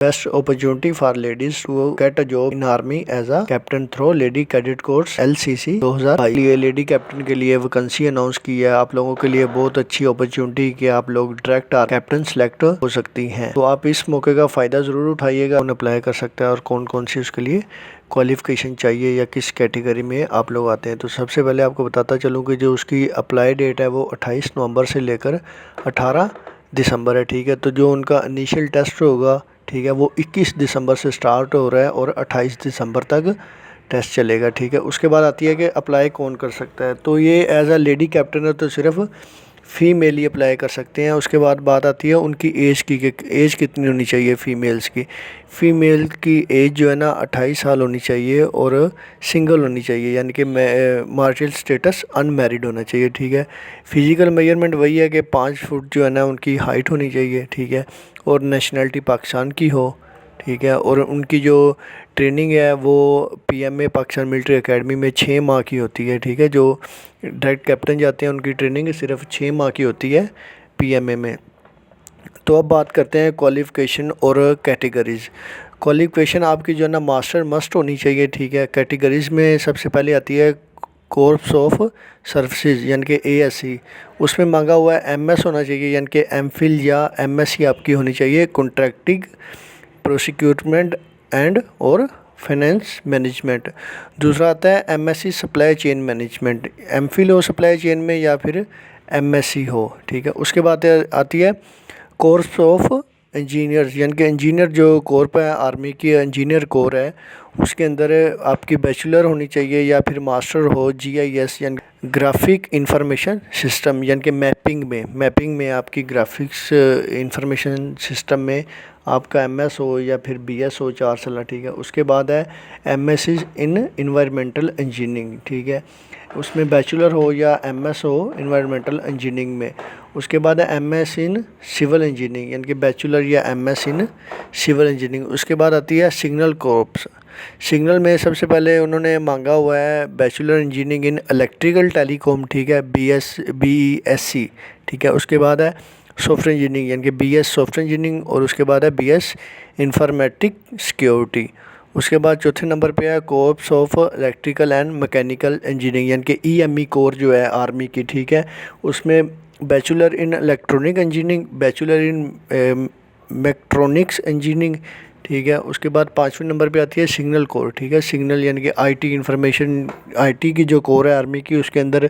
Best opportunity for ladies to get a job in army as a captain through lady cadet course LCC 2022। ये lady captain के लिए vacancy announce की है। आप लोगों के लिए बहुत अच्छी अपॉर्चुनिटी कि आप लोग डायरेक्ट कैप्टन सेलेक्ट हो सकती हैं। तो आप इस मौके का फ़ायदा ज़रूर उठाइएगा। कौन अप्लाई कर सकता है और कौन कौन सी उसके लिए क्वालिफ़िकेशन चाहिए या किस कैटेगरी में आप लोग आते हैं। तो सबसे पहले आपको बताता चलूँ कि जो उसकी अप्लाई डेट है वो 28 नवंबर से लेकर 18 दिसंबर है। ठीक है, तो जो उनका इनिशियल टेस्ट होगा, ठीक है, वो 21 दिसंबर से स्टार्ट हो रहा है और 28 दिसंबर तक टेस्ट चलेगा। ठीक है, उसके बाद आती है कि अप्लाई कौन कर सकता है। तो ये एज अ लेडी कैप्टन है तो सिर्फ फ़ीमेल ही अप्लाई कर सकते हैं। उसके बाद बात आती है उनकी एज की कि एज कितनी होनी चाहिए फ़ीमेल्स की। फ़ीमेल की एज जो है ना 28 साल होनी चाहिए और सिंगल होनी चाहिए, यानी कि मार्शल स्टेटस अनमैरिड होना चाहिए। ठीक है, फ़िज़िकल मेजरमेंट वही है कि 5 फुट जो है ना उनकी हाइट होनी चाहिए। ठीक है, और नेशनलिटी पाकिस्तान की हो। ठीक है, और उनकी जो ट्रेनिंग है वो PMA पाकिस्तान मिलिट्री एकेडमी में 6 माह की होती है। ठीक है, जो डायरेक्ट कैप्टन जाते हैं उनकी ट्रेनिंग सिर्फ 6 माह की होती है PMA में। तो अब बात करते हैं क्वालिफ़िकेशन और कैटेगरीज़। क्वालिफ़िकेशन आपकी जो है ना मास्टर मस्ट होनी चाहिए। ठीक है, कैटेगरीज़ में सबसे पहले आती है कोर्प्स ऑफ सर्विसेज यानी कि ASC। उसमें मांगा हुआ है MS होना चाहिए, यानी कि MPhil या MSc आपकी होनी चाहिए कॉन्ट्रैक्टिंग प्रोसिक्यूटमेंट एंड और फाइनेंस मैनेजमेंट। दूसरा आता है MSc supply chain management, MPhil हो सप्लाई चेन में या फिर MSc हो। ठीक है, उसके बाद आती है कोर्स ऑफ इंजीनियर्स, यानी कि इंजीनियर जो कोर्प है आर्मी की इंजीनियर कोर है, उसके अंदर आपकी बैचलर होनी चाहिए या फिर मास्टर हो GIS यानी ग्राफिक इंफॉर्मेशन सिस्टम, यानी कि मैपिंग में आपकी ग्राफिक्स इंफॉर्मेशन सिस्टम में आपका MS हो या फिर BS हो 4 साल। ठीक है, उसके बाद है MSc इन इन्वायरमेंटल इंजीनियरिंग। ठीक है, उसमें बैचलर हो या MS हो इन्वायरमेंटल इंजीनियरिंग में। उसके बाद है MS इन सिविल इंजीनियरिंग, यानी कि बैचलर या MS इन सिविल इंजीनियरिंग। उसके बाद आती है सिग्नल कॉर्प्स। सिग्नल में सबसे पहले उन्होंने मांगा हुआ है bachelor engineering in electrical telecom. ठीक है, BESC। ठीक है, उसके बाद है सॉफ्टवेयर इंजीनियरिंग, यानी कि BS सॉफ्टवेयर इंजीनियरिंग, और उसके बाद है BS इंफॉर्मेटिक सिक्योरिटी। उसके बाद चौथे नंबर पे है corpse of electrical and mechanical engineering, यानी कि EME कोर जो है आर्मी की। ठीक है, उसमें bachelor in electronic engineering, bachelor in mechatronics engineering. ठीक है, उसके बाद 5वें नंबर पे आती है सिग्नल कोर। ठीक है, सिग्नल यानी कि IT इंफॉर्मेशन IT की जो कोर है आर्मी की, उसके अंदर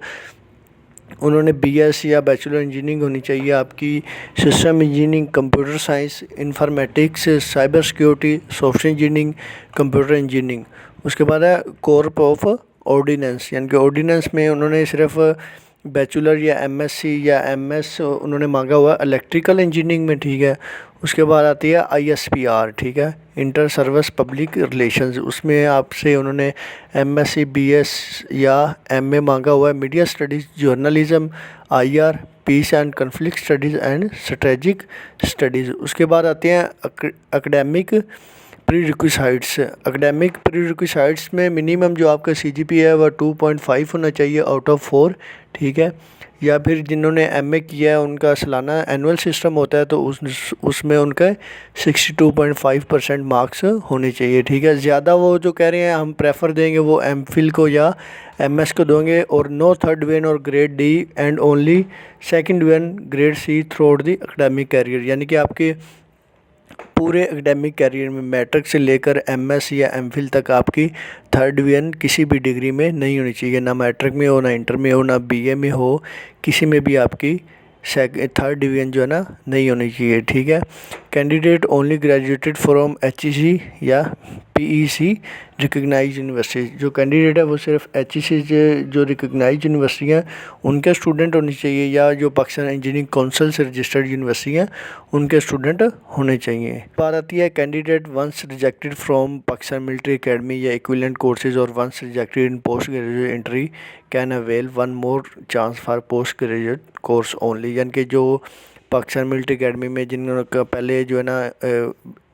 उन्होंने BS या बैचलर इंजीनियरिंग होनी चाहिए आपकी system engineering, computer science, informatics, cyber security, software engineering, computer engineering. उसके बाद है कोर्प ऑफ ऑर्डिनेंस, यानी कि ऑर्डिनेंस में उन्होंने सिर्फ बैचलर या MSc या MS उन्होंने मांगा हुआ इलेक्ट्रिकल इंजीनियरिंग में। ठीक है, उसके बाद आती है ISPR। ठीक है, इंटर सर्विस पब्लिक रिलेशंस, उसमें आपसे उन्होंने MSc BS या MA मांगा हुआ है media studies, journalism, IR, peace and conflict studies and strategic studies. उसके बाद आते हैं academic prerequisites. Academic prerequisites में मिनिमम जो आपका CGPA है वह 2.5 होना चाहिए आउट ऑफ 4। ठीक है, या फिर जिन्होंने MA किया है उनका सालाना एनुअल सिस्टम होता है तो उसमें उनका 62.5% मार्क्स होने चाहिए। ठीक है, ज़्यादा वो जो कह रहे हैं हम प्रेफर देंगे वो MPhil को या MS को देंगे, और नो थर्ड डिवीजन और grade D and only second division grade C throughout the academic career, यानी कि आपके पूरे एकेडमिक कैरियर में मैट्रिक से लेकर MS या MPhil तक आपकी थर्ड डिवीजन किसी भी डिग्री में नहीं होनी चाहिए, ना मैट्रिक में हो, ना इंटर में हो, ना BA में हो, किसी में भी आपकी थर्ड डिवीजन जो है ना नहीं होनी चाहिए। ठीक है, candidate only graduated from HEC या PEC रिकग्नाइज यूनिवर्सिटी। जो कैंडिडेट है वो सिर्फ HEC जो रिकग्नाइज यूनिवर्सिटी हैं उनके स्टूडेंट होनी चाहिए, या जो पाकिस्तान इंजीनियरिंग काउंसिल से रजिस्टर्ड यूनिवर्सिटी हैं उनके स्टूडेंट होने चाहिए। बात आती है candidate once rejected from Pakistan military academy या इक्विवेलेंट कोर्सेज और once rejected in post graduate entry can avail one more chance for post graduate course only, यानी कि जो पाकिस्तान मिलिट्री एकेडमी में जिन्होंने पहले जो है ना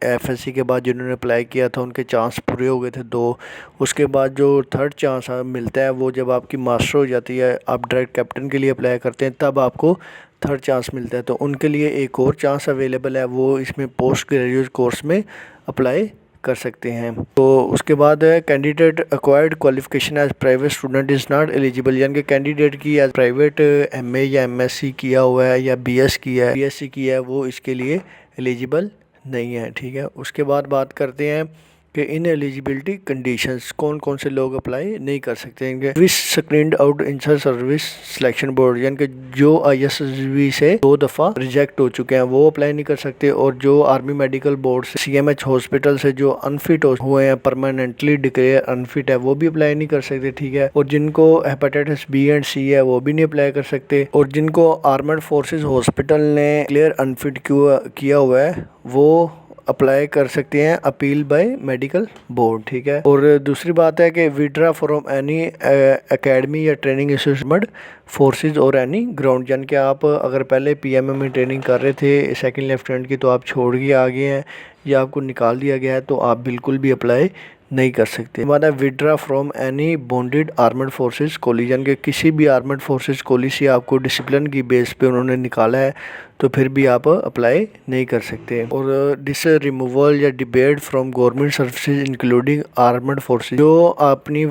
FSC के बाद जिन्होंने अप्लाई किया था उनके चांस पूरे हो गए थे 2, उसके बाद जो थर्ड चांस मिलता है वो जब आपकी मास्टर हो जाती है, आप डायरेक्ट कैप्टन के लिए अप्लाई करते हैं तब आपको थर्ड चांस मिलता है। तो उनके लिए एक और चांस अवेलेबल है, वो इसमें पोस्ट ग्रेजुएट कोर्स में अप्लाई कर सकते हैं। तो उसके बाद है candidate acquired qualification as private student is not eligible, यानी कि कैंडिडेट की एज प्राइवेट एमए या एमएससी किया हुआ है या बीएससी किया है वो इसके लिए एलिजिबल नहीं है, ठीक है। उसके बाद बात करते हैं कि इन एलिजिबिलिटी कंडीशंस, कौन कौन से लोग अप्लाई नहीं कर सकते हैं। Service screened out in service selection board, यानी कि जो ISSB से 2 दफ़ा रिजेक्ट हो चुके हैं वो अप्लाई नहीं कर सकते, और जो आर्मी मेडिकल बोर्ड से CMH हॉस्पिटल से जो अनफिट हुए हैं, परमानेंटली डिक्लेयर अनफिट है, वो भी अप्लाई नहीं कर सकते, ठीक है। और जिनको हेपेटाइटिस B एंड C है वो भी नहीं अप्लाई कर सकते, और जिनको आर्मड फोर्सेज हॉस्पिटल ने क्लियर अनफिट किया हुआ है वो अप्लाई कर सकते हैं अपील बाय मेडिकल बोर्ड, ठीक है। और दूसरी बात है कि विड्रा फ्रॉम एनी एकेडमी या ट्रेनिंग इंस्टीट्यूट फोर्सेज और एनी ग्राउंड, यानी कि आप अगर पहले PMM में ट्रेनिंग कर रहे थे सेकंड लेफ्टिनेंट की, तो आप छोड़ के आ गए हैं या आपको निकाल दिया गया है, तो आप बिल्कुल भी अप्लाई नहीं कर सकते। हमारा withdraw from any bonded armed forces college, यानी कि किसी भी आर्मड फोर्सेज कॉलेज से आपको डिसिप्लिन की बेस पे उन्होंने निकाला है तो फिर भी आप अप्लाई नहीं कर सकते। और डिस रिमूवल या debate from government services including armed forces, जो अपनी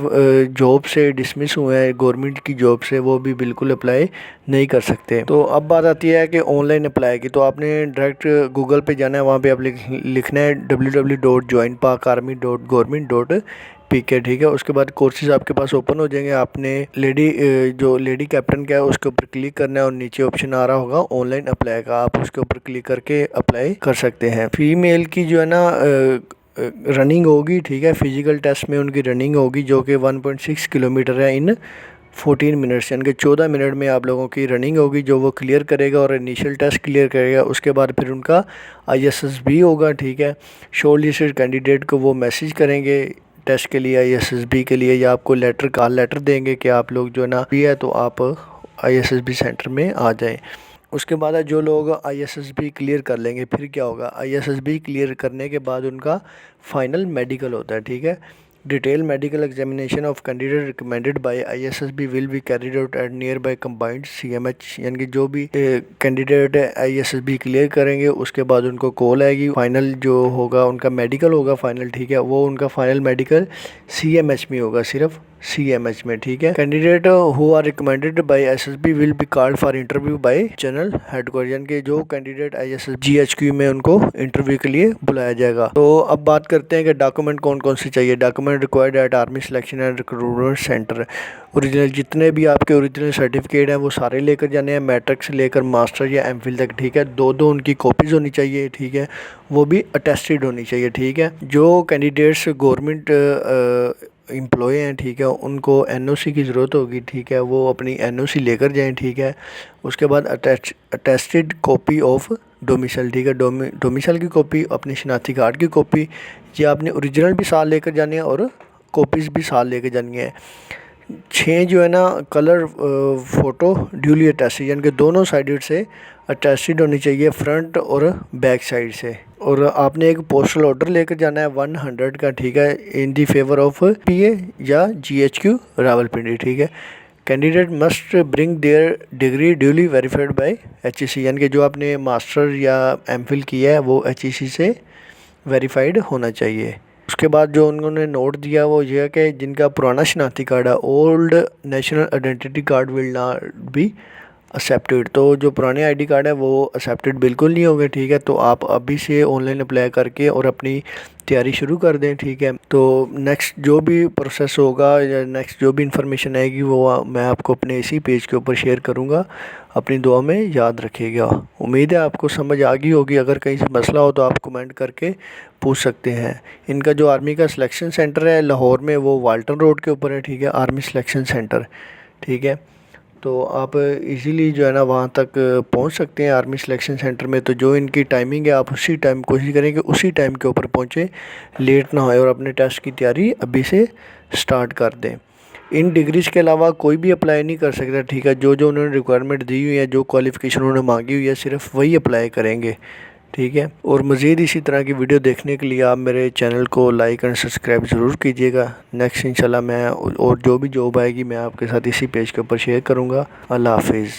जॉब से डिसमिस हुए हैं गवर्नमेंट की जॉब से, वो भी बिल्कुल अप्लाई नहीं कर सकते। तो अब बात आती है कि ऑनलाइन अप्लाई की, तो आपने डायरेक्ट गूगल पे जाना है, वहाँ पे आप लिखना है www.joinparkarmy.government.pk, ठीक है। उसके बाद कोर्सेज आपके पास ओपन हो जाएंगे, आपने जो लेडी कैप्टन का है उसके ऊपर क्लिक करना है और नीचे ऑप्शन आ रहा होगा ऑनलाइन अप्लाई का, आप उसके ऊपर क्लिक करके अप्लाई कर सकते हैं। फीमेल की जो है ना रनिंग होगी, ठीक है, फिजिकल टेस्ट में उनकी रनिंग होगी जो कि 1.6 किलोमीटर है इन 14 मिनट्स, यानी कि 14 मिनट में आप लोगों की रनिंग होगी जो वो क्लियर करेगा और इनिशियल टेस्ट क्लियर करेगा। उसके बाद फिर उनका ISSB होगा, ठीक है। शॉर्टलिस्टेड कैंडिडेट को वो मैसेज करेंगे टेस्ट के लिए, ISSB के लिए, या आपको कॉल लेटर देंगे कि आप लोग जो है ना भी है तो आप ISSB सेंटर में आ जाएं। उसके बाद जो लोग ISSB क्लियर कर लेंगे फिर क्या होगा, ISSB क्लियर करने के बाद उनका फाइनल मेडिकल होता है, ठीक है। Detail medical examination of candidate recommended by ISSB will be carried out at near by combined CMH, यानी कि जो भी कैंडिडेट ISSB क्लियर करेंगे उसके बाद उनको कॉल आएगी, फाइनल जो होगा उनका मेडिकल होगा फाइनल, ठीक है। वो उनका फाइनल मेडिकल CMH में होगा, सिर्फ CMH में, ठीक है। Candidate who are recommended by ISSB will be called for interview by general headquarter, यानी कि जो कैंडिडेट ISSB GHQ में उनको इंटरव्यू के लिए बुलाया जाएगा। तो अब बात करते हैं कि डॉक्यूमेंट कौन कौन से चाहिए। Document required at army selection and recruitment centre, original जितने भी आपके ओरिजिनल सर्टिफिकेट हैं वो सारे लेकर जाने हैं, मैट्रिक से लेकर मास्टर या MPhil तक, ठीक है। दो उनकी कॉपीज़ होनी चाहिए, ठीक है, वो भी अटेस्टेड होनी चाहिए, ठीक है। जो कैंडिडेट्स गवर्नमेंट एम्प्लॉय हैं, ठीक है, उनको NOC की ज़रूरत होगी, ठीक है, वो अपनी NOC लेकर जाएं, ठीक है। उसके बाद अटेस्टेड कॉपी ऑफ डोमिसाइल, ठीक है, डोमिसाइल की कॉपी, अपनी शनाख्ती कार्ड की कॉपी, ये आपने ओरिजिनल भी साथ लेकर जानी है और कॉपीज़ भी साथ लेकर जानी है। 6 जो है ना कलर फ़ोटो ड्यूली अटेस्टेड, यानी कि दोनों साइड से अटेस्टेड होनी चाहिए, फ्रंट और बैक साइड से। और आपने एक पोस्टल ऑर्डर लेकर जाना है 100 का, ठीक है, इन दी फेवर ऑफ PA या GHQ रावलपिंडी, ठीक है। Candidate must bring their degree duly verified bye HEC, यानी कि जो आपने मास्टर या MPhil किया है वो HEC से वेरीफाइड होना चाहिए। उसके बाद जो उन्होंने नोट दिया वो ये है कि जिनका पुराना शनाख्ती कार्ड है, old national identity card will not be accepted, तो जो पुराने ID कार्ड है वो एक्सेप्टेड बिल्कुल नहीं होंगे, ठीक है। तो आप अभी से ऑनलाइन अप्लाई करके और अपनी तैयारी शुरू कर दें, ठीक है। तो नेक्स्ट जो भी प्रोसेस होगा या नेक्स्ट जो भी इंफॉर्मेशन आएगी वो मैं आपको अपने इसी पेज के ऊपर शेयर करूँगा, अपनी दुआ में याद रखिएगा। उम्मीद है आपको समझ आ गई होगी, अगर कहीं से मसला हो तो आप कमेंट करके पूछ सकते हैं। इनका जो आर्मी का सिलेक्शन सेंटर है लाहौर में, वो वाल्टन रोड के ऊपर है, ठीक है, आर्मी सिलेक्शन सेंटर, ठीक है। तो आप इजीली जो है ना वहाँ तक पहुँच सकते हैं आर्मी सिलेक्शन सेंटर में। तो जो इनकी टाइमिंग है आप उसी टाइम कोशिश करें कि उसी टाइम के ऊपर पहुँचे, लेट ना होए, और अपने टेस्ट की तैयारी अभी से स्टार्ट कर दें। इन डिग्रीज़ के अलावा कोई भी अप्लाई नहीं कर सकता, ठीक है। जो उन्होंने रिक्वायरमेंट दी हुई है, जो क्वालिफ़िकेशन उन्होंने मांगी हुई है, सिर्फ वही अप्लाई करेंगे, ठीक है। और मज़ीद इसी तरह की वीडियो देखने के लिए आप मेरे चैनल को लाइक एंड सब्सक्राइब ज़रूर कीजिएगा। नेक्स्ट इंशाल्लाह मैं और जो भी जॉब आएगी मैं आपके साथ इसी पेज के ऊपर शेयर करूँगा। अल्लाह हाफिज़।